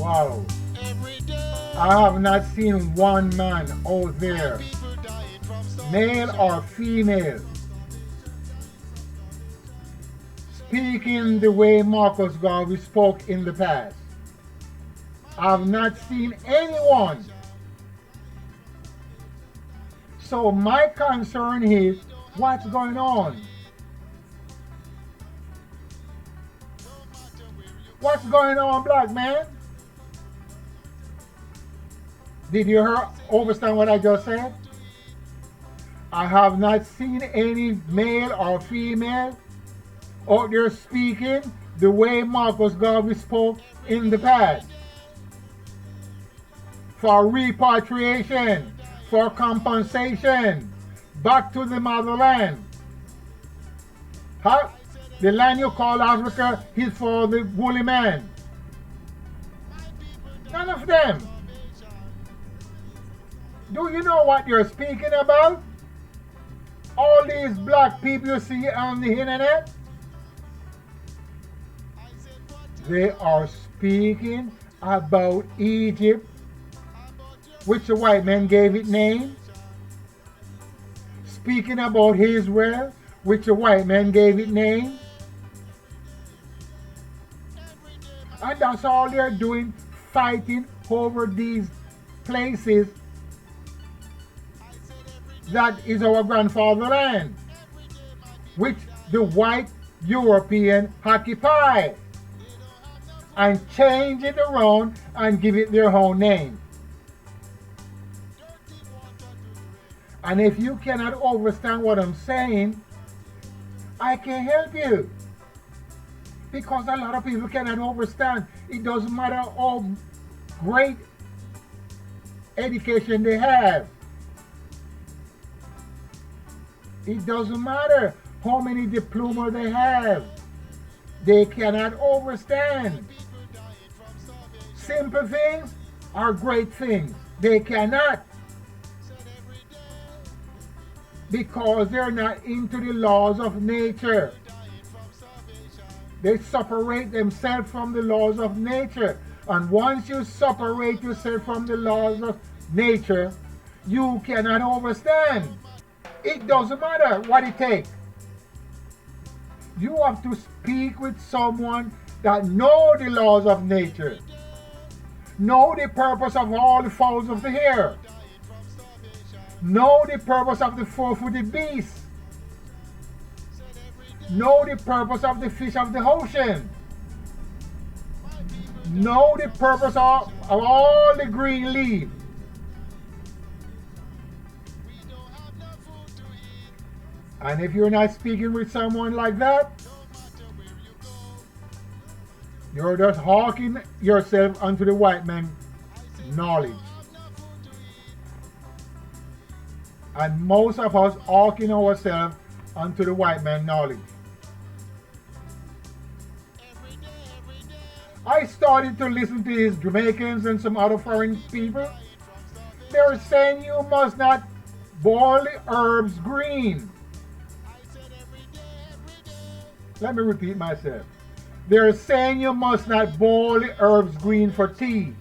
Wow. I have not seen one man out there, male or female, speaking the way Marcus Garvey spoke in the past. I have not seen anyone. So my concern is what's going on? What's going on, black man? Did you understand what I just said? I have not seen any male or female out there speaking the way Marcus Garvey spoke in the past. For repatriation, for compensation, back to the motherland. Huh? The land you call Africa is for the woolly man. None of them. Do you know what you're speaking about? All these black people you see on the internet, they are speaking about Egypt, which the white man gave it name. Speaking about Israel, which the white man gave it name. And that's all they're doing, fighting over these places that is our grandfather land, which the white European occupy, and change it around and give it their own name. And if you cannot understand what I'm saying, I can help you. Because a lot of people cannot understand. It doesn't matter how great education they have. It doesn't matter how many diplomas they have. They cannot understand. Simple things are great things. They cannot. Because they're not into the laws of nature. They separate themselves from the laws of nature. And once you separate yourself from the laws of nature, you cannot understand. It doesn't matter what it takes. You have to speak with someone that knows the laws of nature. Know the purpose of all the fowls of the air. Know the purpose of the four-footed beasts. Know the purpose of the fish of the ocean. Know the purpose of all the green leaves. And if you're not speaking with someone like that, you're just hawking yourself onto the white man's knowledge. And most of us hawking ourselves onto the white man's knowledge. I started to listen to these Jamaicans and some other foreign people. They're saying you must not boil the herbs green. Let me repeat myself. They're saying you must not boil the herbs green for tea.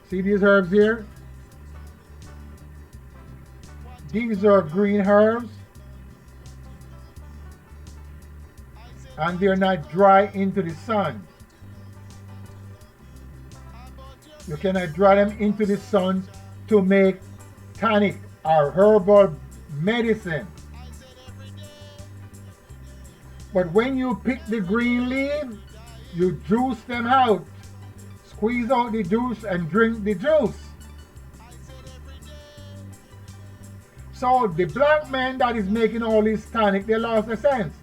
See these herbs here? These are green herbs. And they're not dry into the sun. You cannot dry them into the sun to make tonic or herbal medicine. But when you pick the green leaves, you juice them out. Squeeze out the juice and drink the juice. So the black man that is making all this tonic, they lost their sense.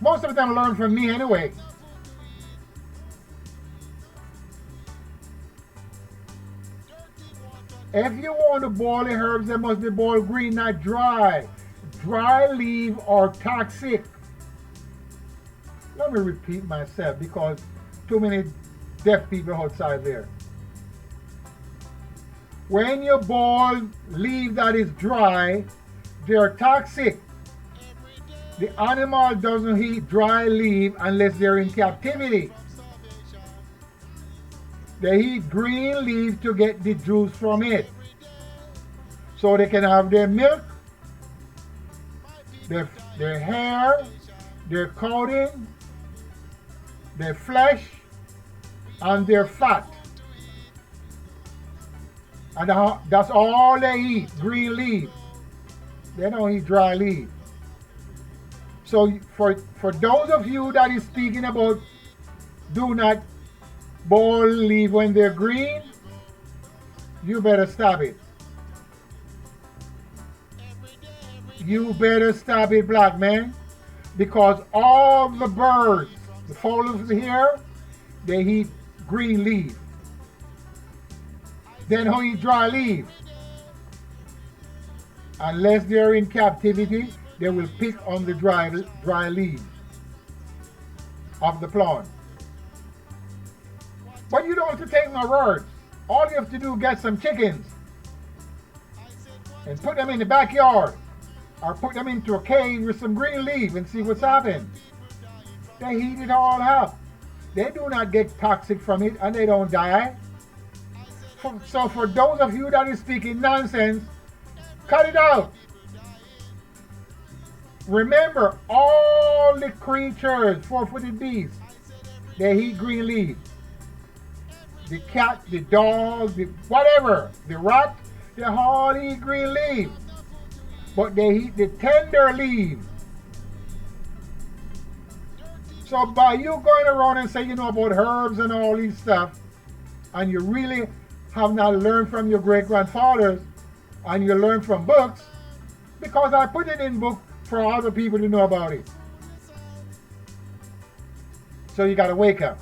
Most of them learn from me anyway. If you want to boil the herbs, they must be boiled green, not dry. Dry leaves are toxic. Let me repeat myself because too many deaf people outside there. When you boil leaf that is dry, they're toxic. The animal doesn't eat dry leaf unless they're in captivity. They eat green leaf to get the juice from it. So they can have their milk, their hair, their coating, their flesh, and their fat. And that's all they eat, green leaf. They don't eat dry leaf. So for those of you that is speaking about do not boil leaf when they're green, you better stop it. You better stop it, black man. Because all the birds, the fowls here, they eat green leaf. They don't eat dry leaf. Unless they're in captivity, they will pick on the dry leaves of the plant. But you don't have to take my words. All you have to do is get some chickens and put them in the backyard, or put them into a cave with some green leaf and see what's happening. They heat it all up. They do not get toxic from it, and they don't die. So for those of you that is speaking nonsense, cut it out. Remember, all the creatures, four-footed beasts, they eat green leaf. The cat, the dog, the whatever, the rat, they all eat green leaf. But they eat the tender leaf. So by you going around and saying you know about herbs and all these stuff, and you really have not learned from your great-grandfathers, and you learn from books, because I put it in book for other people to know about it. So you got to wake up.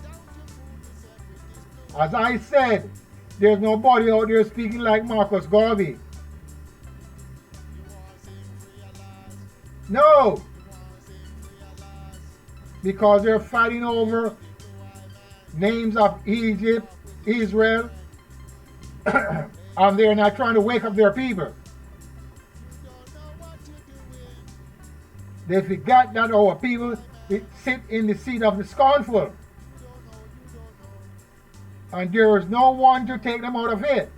As I said, there's nobody out there speaking like Marcus Garvey. No. Because they're fighting over names of Egypt, Israel, and they're not trying to wake up their people. They forgot that our people sit in the seat of the scornful. And there is no one to take them out of it.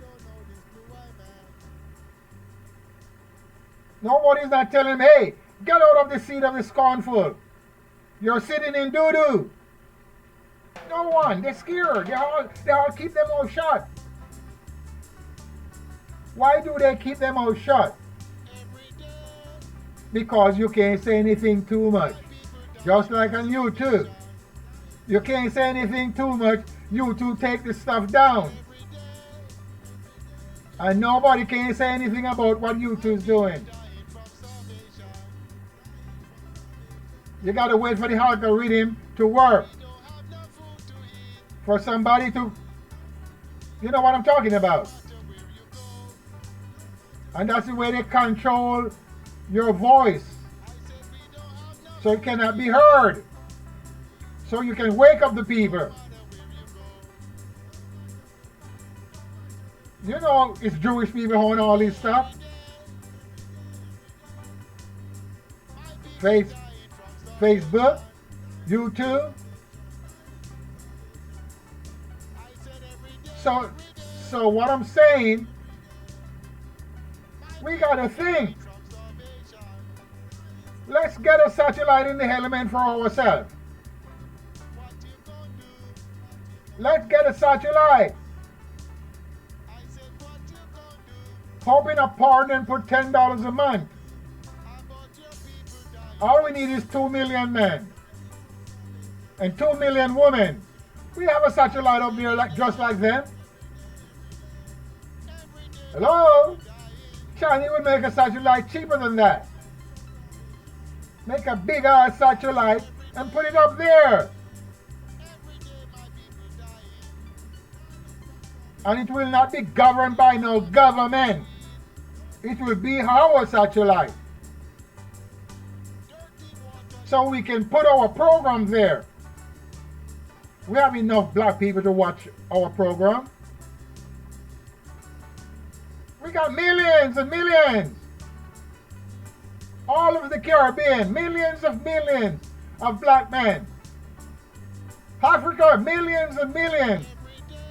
Nobody's not telling them, hey, get out of the seat of the scornful. You're sitting in doo-doo. No one. They're scared. They all keep their mouth shut. Why do they keep their mouth shut? Because you can't say anything too much. Just like on YouTube. You can't say anything too much. YouTube take the stuff down. And nobody can say anything about what YouTube's doing. You gotta wait for the algorithm to work. For somebody to, you know what I'm talking about. And that's the way they control your voice. So it cannot be heard. So you can wake up the people. You know, it's Jewish people on all this stuff. Facebook, YouTube. So what I'm saying, we gotta think. Let's get a satellite in the element for ourselves. Let's get a satellite. Open a partner and put $10 a month. All we need is 2 million men and 2 million women. We have a satellite up there just like them. Hello? China would make a satellite cheaper than that. Make a big ass satellite and put it up there. And it will not be governed by no government. It will be our satellite. So we can put our program there. We have enough black people to watch our program. We got millions and millions. All over the Caribbean, millions of black men. Africa, millions and millions.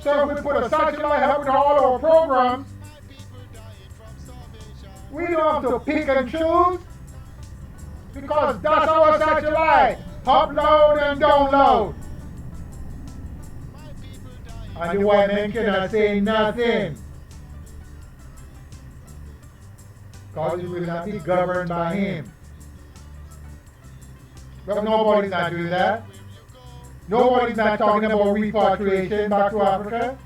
So if we put a satellite up with all our programs, we don't have to pick and choose because that's our satellite. Upload and download. And the white man cannot say nothing. Because it will not be governed by him. But nobody's not doing that. Nobody's not talking about repatriation back to Africa.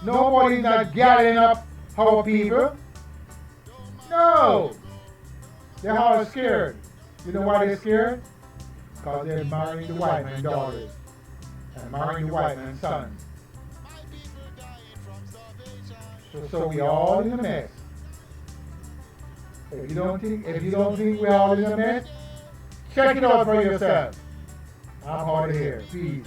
Nobody's not gathering up our people. No. They're all scared. You know why they're scared? Because they're marrying the white man's daughters and marrying the white man's sons. So we all in a mess. If you don't think we're all in a mess, check it out for yourself. I'm out of here. Peace.